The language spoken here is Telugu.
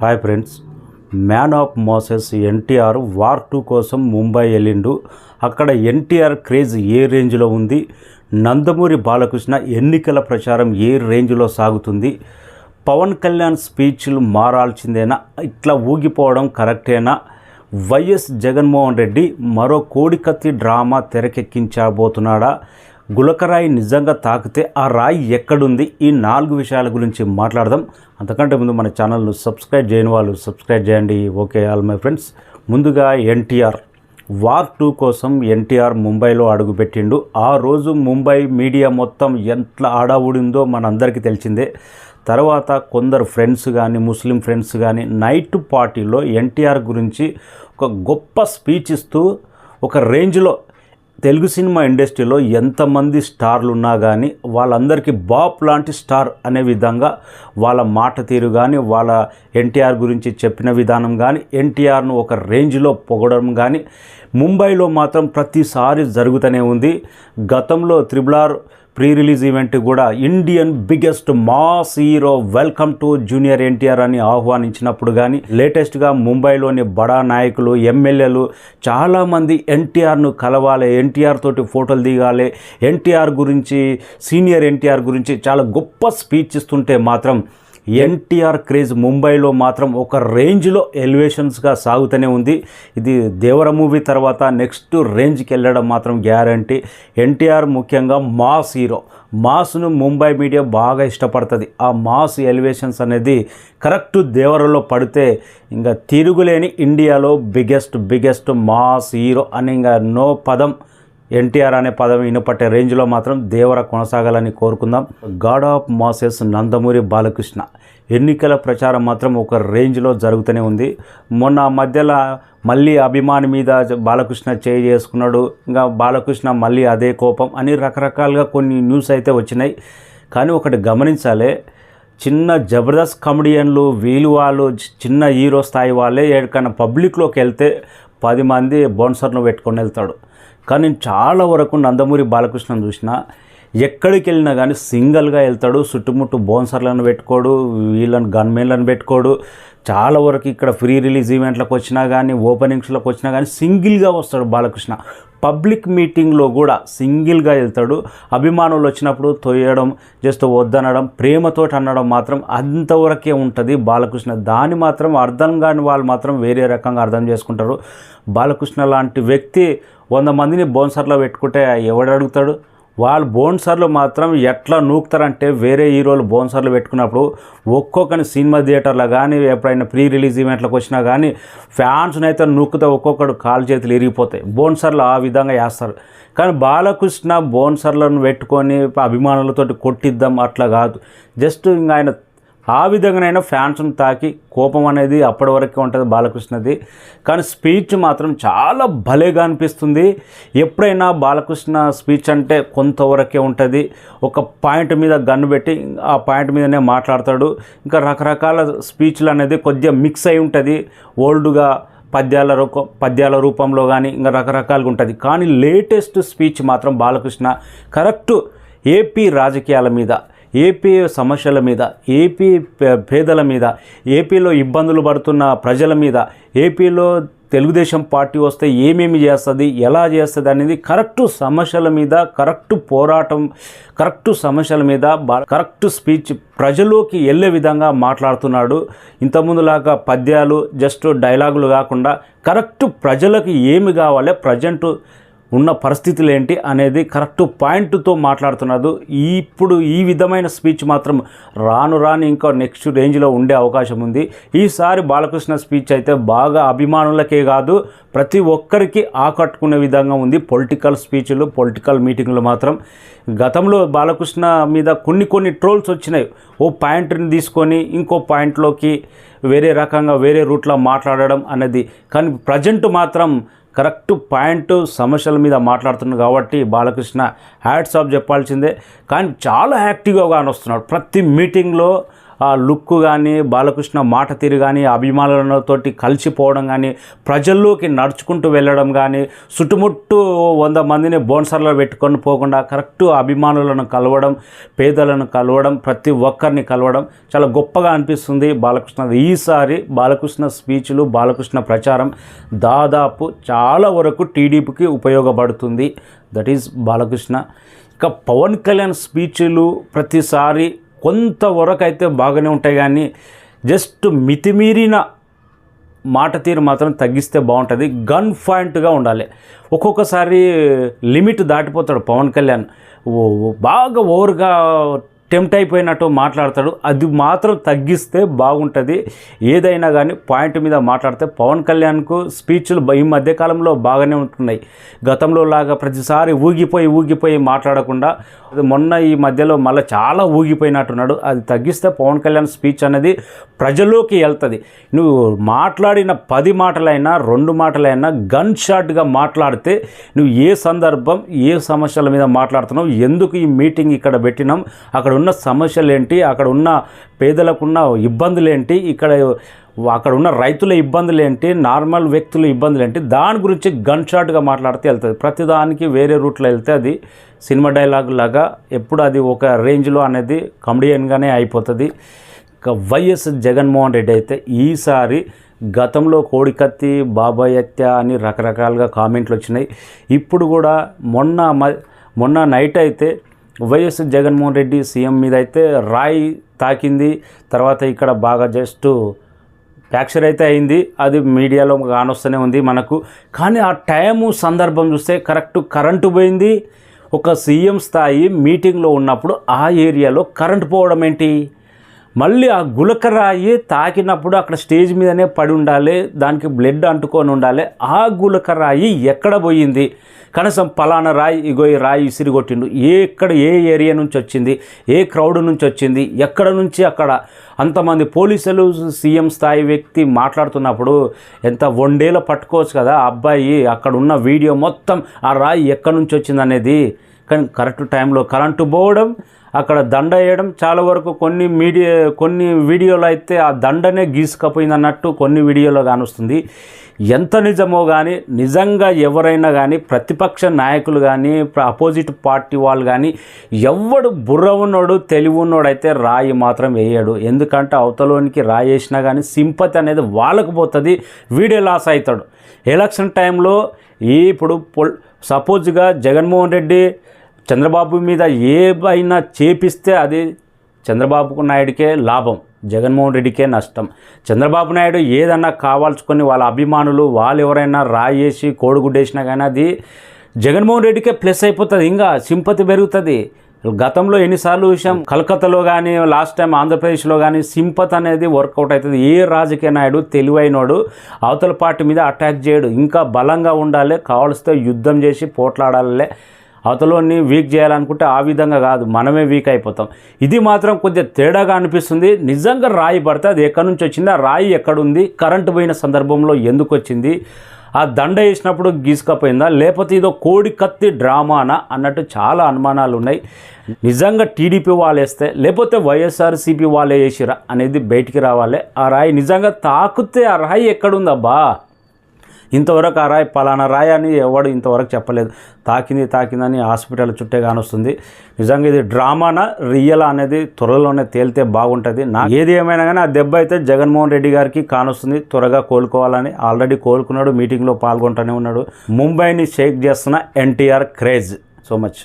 Hi friends, man of masses NTR war 2 కోసం ముంబై వెళ్ళిండు. అక్కడ ఎన్టీఆర్ క్రేజ్ ఏ రేంజ్లో ఉంది, నందమూరి బాలకృష్ణ ఎన్నికల ప్రచారం ఏ రేంజ్లో సాగుతుంది, పవన్ కళ్యాణ్ స్పీచ్లు మారాల్సిందేనా, ఇట్లా ఊగిపోవడం కరెక్టేనా, వైఎస్ జగన్మోహన్ రెడ్డి మరో కోడికత్తి డ్రామా తెరకెక్కించబోతున్నాడా, గులకరాయి నిజంగా తాకితే ఆ రాయి ఎక్కడుంది, ఈ 4 విషయాల గురించి మాట్లాడదాం. అంతకంటే ముందు మన ఛానల్ను సబ్స్క్రైబ్ చేయని వాళ్ళు సబ్స్క్రైబ్ చేయండి. Okay all my friends. ముందుగా ఎన్టీఆర్ వార్ 2 కోసం ఎన్టీఆర్ ముంబైలో అడుగుపెట్టిండు. ఆ రోజు ముంబై మీడియా మొత్తం ఎంత ఆడావుడిందో మనందరికీ తెలిసిందే. తర్వాత కొందరు ఫ్రెండ్స్ కానీ ముస్లిం ఫ్రెండ్స్ కానీ నైట్ పార్టీలో ఎన్టీఆర్ గురించి ఒక గొప్ప స్పీచ్ ఇస్తూ ఒక రేంజ్లో తెలుగు సినిమా ఇండస్ట్రీలో ఎంతమంది స్టార్లు ఉన్నా కానీ వాళ్ళందరికీ బాప్ లాంటి స్టార్ అనే విధంగా వాళ్ళ మాట తీరు కానీ వాళ్ళ ఎన్టీఆర్ గురించి చెప్పిన విధానం కానీ ఎన్టీఆర్ను ఒక రేంజ్లో పొగడడం కానీ ముంబైలో మాత్రం ప్రతిసారి జరుగుతూనే ఉంది. గతంలో RRR ప్రీ రిలీజ్ ఈవెంట్ కూడా Indian biggest mass hero welcome to junior NTR అని ఆహ్వానించినప్పుడు కానీ లేటెస్ట్గా ముంబైలోని బడా నాయకులు ఎమ్మెల్యేలు చాలామంది ఎన్టీఆర్ను కలవాలి, ఎన్టీఆర్ తోటి ఫోటోలు దిగాలి, ఎన్టీఆర్ గురించి సీనియర్ ఎన్టీఆర్ గురించి చాలా గొప్ప స్పీచ్ ఇస్తుంటే మాత్రం ఎన్టీఆర్ క్రేజ్ ముంబైలో మాత్రం ఒక రేంజ్లో ఎలివేషన్స్గా సాగుతూనే ఉంది. ఇది దేవర మూవీ తర్వాత నెక్స్ట్ రేంజ్కి వెళ్ళడం మాత్రం గ్యారంటీ. ఎన్టీఆర్ ముఖ్యంగా మాస్ హీరో, మాస్ను ముంబై మీడియా బాగా ఇష్టపడుతుంది. ఆ మాస్ ఎలివేషన్స్ అనేది కరెక్ట్ దేవరలో పడితే ఇంకా తిరుగులేని ఇండియాలో బిగ్గెస్ట్ మాస్ హీరో అని ఇంకా నో పదం ఎన్టీఆర్ అనే పదం వినపట్టే రేంజ్లో మాత్రం దేవర కొనసాగాలని కోరుకుందాం. God of masses Nandamuri Balakrishna ఎన్నికల ప్రచారం మాత్రం ఒక రేంజ్లో జరుగుతూనే ఉంది. మొన్న మధ్యలో మళ్ళీ అభిమాని మీద బాలకృష్ణ చేయి చేసుకున్నాడు, ఇంకా బాలకృష్ణ మళ్ళీ అదే కోపం అని రకరకాలుగా కొన్ని న్యూస్ అయితే వచ్చినాయి. కానీ ఒకటి గమనించాలి, చిన్న జబర్దస్త్ కమెడియన్లు వాళ్ళు చిన్న హీరో స్థాయి వాళ్ళే ఎక్కడికైనా పబ్లిక్లోకి వెళ్తే 10 మంది బౌన్సర్ను పెట్టుకొని వెళ్తాడు. కానీ నేను చాలా వరకు నందమూరి బాలకృష్ణను చూసిన ఎక్కడికి వెళ్ళినా కానీ సింగిల్గా వెళ్తాడు, చుట్టుముట్టు బౌన్సర్లను పెట్టుకోడు, వీళ్ళని గన్మెన్లను పెట్టుకోడు. చాలా వరకు ఇక్కడ ఫ్రీ రిలీజ్ ఈవెంట్లకు వచ్చినా కానీ ఓపెనింగ్స్లకు వచ్చినా కానీ సింగిల్గా వస్తాడు బాలకృష్ణ. పబ్లిక్ మీటింగ్లో కూడా సింగిల్గా వెళ్తాడు. అభిమానులు వచ్చినప్పుడు తొయ్యడం, జస్ట్ వద్దనడం, ప్రేమతోటి అనడం మాత్రం అంతవరకే ఉంటుంది బాలకృష్ణ. దాన్ని మాత్రం అర్థం కాని వాళ్ళు మాత్రం వేరే రకంగా అర్థం చేసుకుంటారు. బాలకృష్ణ లాంటి వ్యక్తి 100 మందిని బౌన్సర్లో పెట్టుకుంటే ఎవడు అడుగుతాడు? వాళ్ళు బౌన్సర్లు మాత్రం ఎట్లా నూకుతారంటే వేరే హీరోలు బౌన్సర్లు పెట్టుకున్నప్పుడు ఒక్కొక్కని సినిమా థియేటర్లో కానీ ఎప్పుడైనా ప్రీ రిలీజ్ ఈవెంట్లకు వచ్చినా కానీ ఫ్యాన్స్ని అయితే నూకుతే ఒక్కొక్కడు కాలు చేతులు ఇరిగిపోతాయి. బౌన్సర్లు ఆ విధంగా వేస్తారు. కానీ బాలకృష్ణ బౌన్సర్లను పెట్టుకొని అభిమానులతోటి కొట్టిద్దాం అట్లా కాదు. జస్ట్ ఇంకా ఆయన ఆ విధంగానైనా ఫ్యాన్స్ను తాకి కోపం అనేది అప్పటి వరకే ఉంటుంది బాలకృష్ణది. కానీ స్పీచ్ మాత్రం చాలా భలేగా అనిపిస్తుంది. ఎప్పుడైనా బాలకృష్ణ స్పీచ్ అంటే కొంతవరకే ఉంటుంది. ఒక పాయింట్ మీద గన్ను పెట్టి ఆ పాయింట్ మీదనే మాట్లాడతాడు. ఇంకా రకరకాల స్పీచ్లు అనేది కొద్దిగా మిక్స్ అయి ఉంటుంది. ఓల్డ్గా పద్యాల రూపంలో కానీ ఇంకా రకరకాలుగా ఉంటుంది. కానీ లేటెస్ట్ స్పీచ్ మాత్రం బాలకృష్ణ కరెక్ట్ ఏపీ రాజకీయాల మీద, ఏపీ సమస్యల మీద, ఏపీ పేదల మీద, ఏపీలో ఇబ్బందులు పడుతున్న ప్రజల మీద, ఏపీలో తెలుగుదేశం పార్టీ వస్తే ఏమేమి చేస్తుంది, ఎలా చేస్తుంది అనేది కరెక్ట్ సమస్యల మీద, కరెక్ట్ పోరాటం, కరెక్ట్ సమస్యల మీద కరెక్ట్ స్పీచ్ ప్రజలోకి వెళ్ళే విధంగా మాట్లాడుతున్నాడు. ఇంతకుముందులాగా పద్యాలు జస్ట్ డైలాగులు కాకుండా కరెక్ట్ ప్రజలకు ఏమి కావాలి, ప్రజెంట్ ఉన్న పరిస్థితులు ఏంటి అనేది కరెక్ట్ పాయింట్తో మాట్లాడుతున్నారు. ఇప్పుడు ఈ విధమైన స్పీచ్ మాత్రం రాను ఇంకా నెక్స్ట్ రేంజ్లో ఉండే అవకాశం ఉంది. ఈసారి బాలకృష్ణ స్పీచ్ అయితే బాగా అభిమానులకే కాదు ప్రతి ఒక్కరికి ఆకట్టుకునే విధంగా ఉంది. పొలిటికల్ స్పీచ్లు, పొలిటికల్ మీటింగ్లు మాత్రం గతంలో బాలకృష్ణ మీద కొన్ని ట్రోల్స్ వచ్చినాయి. ఓ పాయింట్ని తీసుకొని ఇంకో పాయింట్లోకి వేరే రకంగా వేరే రూట్లో మాట్లాడడం అనేది. కానీ ప్రజెంట్ మాత్రం కరెక్ట్ పాయింట్ సమస్యల మీద మాట్లాడుతున్నాడు కాబట్టి బాలకృష్ణ హ్యాట్స్ ఆఫ్ చెప్పాల్సిందే. కానీ చాలా యాక్టివ్గా వస్తున్నాడు. ప్రతి మీటింగ్లో ఆ లుక్ కానీ, బాలకృష్ణ మాట తీరు కానీ, అభిమానులతోటి కలిసిపోవడం కానీ, ప్రజల్లోకి నడుచుకుంటూ వెళ్ళడం కానీ, చుట్టుముట్టు 100 మందిని బోన్సర్లో పెట్టుకొని పోకుండా కరెక్ట్ అభిమానులను కలవడం, పేదలను కలవడం, ప్రతి ఒక్కరిని కలవడం చాలా గొప్పగా అనిపిస్తుంది బాలకృష్ణ. ఈసారి బాలకృష్ణ స్పీచ్లు, బాలకృష్ణ ప్రచారం దాదాపు చాలా వరకు టీడీపీకి ఉపయోగపడుతుంది. That is Balakrishna. ఇక పవన్ కళ్యాణ్ స్పీచ్లు ప్రతిసారి కొంతవరకు అయితే బాగానే ఉంటాయి, కానీ జస్ట్ మితిమీరిన మాట తీరు మాత్రం తగ్గిస్తే బాగుంటుంది. గన్ పాయింట్గా ఉండాలి. ఒక్కొక్కసారి లిమిట్ దాటిపోతాడు పవన్ కళ్యాణ్, బాగా ఓవర్గా టెంప్ట్ అయిపోయినట్టు మాట్లాడతాడు. అది మాత్రం తగ్గిస్తే బాగుంటుంది. ఏదైనా కానీ పాయింట్ మీద మాట్లాడితే పవన్ కళ్యాణ్కు స్పీచ్లు ఈ మధ్యకాలంలో బాగానే ఉంటున్నాయి. గతంలో లాగా ప్రతిసారి ఊగిపోయి మాట్లాడకుండా మొన్న ఈ మధ్యలో మళ్ళీ చాలా ఊగిపోయినట్టున్నాడు. అది తగ్గిస్తే పవన్ కళ్యాణ్ స్పీచ్ అనేది ప్రజల్లోకి వెళ్తుంది. నువ్వు మాట్లాడిన 10 మాటలైనా 2 మాటలైనా గన్ షాట్గా మాట్లాడితే నువ్వు ఏ సందర్భం, ఏ సమస్యల మీద మాట్లాడుతున్నావు, ఎందుకు ఈ మీటింగ్ ఇక్కడ పెట్టినాం, అక్కడ ఉన్న సమస్యలు ఏంటి, అక్కడ ఉన్న పేదలకున్న ఇబ్బందులు ఏంటి, అక్కడ ఉన్న రైతుల ఇబ్బందులు ఏంటి, నార్మల్ వ్యక్తుల ఇబ్బందులు ఏంటి, దాని గురించి గన్ షాట్గా మాట్లాడితే వెళ్తుంది. ప్రతిదానికి వేరే రూట్లో వెళ్తే అది సినిమా డైలాగ్ లాగా ఎప్పుడు అది ఒక రేంజ్లో అనేది కమెడియన్గానే అయిపోతుంది. ఇక వైఎస్ జగన్మోహన్ రెడ్డి అయితే ఈసారి గతంలో కోడికత్తి, బాబాయ్ హత్య అని రకరకాలుగా కామెంట్లు వచ్చినాయి. ఇప్పుడు కూడా మొన్న నైట్ అయితే వైఎస్ జగన్మోహన్ రెడ్డి సీఎం మీద అయితే రాయి తాకింది. తర్వాత ఇక్కడ బాగా జస్ట్ ఫ్యాక్చర్ అయితే అయింది. అది మీడియాలో కానొస్తూనే ఉంది మనకు. కానీ ఆ టైము సందర్భం చూస్తే కరెంటు పోయింది. ఒక సీఎం స్థాయి మీటింగ్లో ఉన్నప్పుడు ఆ ఏరియాలో కరెంటు పోవడం ఏంటి? మళ్ళీ ఆ గులకరాయి తాకినప్పుడు అక్కడ స్టేజ్ మీదనే పడి ఉండాలి, దానికి బ్లడ్ అంటుకొని ఉండాలి. ఆ గులకరాయి ఎక్కడ పోయింది? కనీసం పలానా రాయి, ఇగో ఈ రాయి ఇసిరి కొట్టిండు, ఏ ఏరియా నుంచి వచ్చింది, ఏ క్రౌడ్ నుంచి వచ్చింది, ఎక్కడ నుంచి అక్కడ అంతమంది పోలీసులు సీఎం స్థాయి వ్యక్తి మాట్లాడుతున్నప్పుడు ఎంత వన్డేలో పట్టుకోవచ్చు కదా అబ్బాయి. అక్కడ ఉన్న వీడియో మొత్తం ఆ రాయి ఎక్కడి నుంచి వచ్చింది అనేది. కానీ కరెక్ట్ టైంలో కరెంటు పోవడం, అక్కడ దండ వేయడం, చాలా వరకు కొన్ని వీడియోలో అయితే ఆ దండనే గీసుకపోయింది అన్నట్టు కొన్ని వీడియోలో కానొస్తుంది. ఎంత నిజమో కానీ నిజంగా ఎవరైనా కానీ ప్రతిపక్ష నాయకులు కానీ అపోజిట్ పార్టీ వాళ్ళు కానీ ఎవడు బుర్ర ఉన్నోడు తెలివి ఉన్నోడైతే రాయి మాత్రం వేయడు. ఎందుకంటే అవతలోనికి రాయి వేసినా కానీ సింపతి అనేది వాళ్ళకు పోతుంది, వీడే లాస్ అవుతాడు. ఎలక్షన్ టైంలో ఇప్పుడు సపోజ్గా జగన్మోహన్ రెడ్డి చంద్రబాబు మీద ఏవైనా చేపిస్తే అది చంద్రబాబు నాయుడికే లాభం, జగన్మోహన్ రెడ్డికే నష్టం. చంద్రబాబు నాయుడు ఏదన్నా కావాల్సుకొని వాళ్ళ అభిమానులు వాళ్ళు ఎవరైనా రాయేసి కోడిగుడ్డేసినా కానీ అది జగన్మోహన్ రెడ్డికే ప్లస్ అయిపోతుంది, ఇంకా సింపతి పెరుగుతుంది. గతంలో ఎన్నిసార్లు చూసాం, కలకత్తాలో కానీ లాస్ట్ టైం ఆంధ్రప్రదేశ్లో కానీ సింపతి అనేది వర్కౌట్ అవుతుంది. ఏ రాజకీయ నాయుడు తెలివైనోడు అవతల పార్టీ మీద అటాక్ చేయడు, ఇంకా బలంగా ఉండాలి, కావాల్సితే యుద్ధం చేసి పోట్లాడాలి. అవతలోని వీక్ చేయాలనుకుంటే ఆ విధంగా కాదు, మనమే వీక్ అయిపోతాం. ఇది మాత్రం కొద్దిగా తేడాగా అనిపిస్తుంది. నిజంగా రాయి పడితే అది ఎక్కడి నుంచి వచ్చింది, ఆ రాయి ఎక్కడుంది, కరెంటు పోయిన సందర్భంలో ఎందుకు వచ్చింది, ఆ దండ వేసినప్పుడు గీసుకపోయిందా, లేకపోతే ఇదో కోడి కత్తి డ్రామానా అన్నట్టు చాలా అనుమానాలు ఉన్నాయి. నిజంగా టీడీపీ వాళ్ళు వేస్తే లేకపోతే వైఎస్ఆర్సీపీ వాళ్ళే వేసిరా అనేది బయటికి రావాలి. ఆ రాయి నిజంగా తాకితే ఆ రాయి ఎక్కడుందబ్బా, ఇంతవరకు ఆ రాయి పలానా రాయి అని ఎవడు ఇంతవరకు చెప్పలేదు. తాకిందని హాస్పిటల్ చుట్టే కానొస్తుంది. నిజంగా ఇది డ్రామానా రియల్ అనేది త్వరలోనే తేలితే బాగుంటుంది. ఏది ఏమైనా కానీ ఆ దెబ్బ అయితే జగన్మోహన్ రెడ్డి గారికి కానొస్తుంది. త్వరగా కోలుకోవాలని ఆల్రెడీ కోలుకున్నాడు, మీటింగ్లో పాల్గొంటూనే ఉన్నాడు. ముంబైని షేక్ చేస్తున్న ఎన్టీఆర్ క్రేజ్. So much.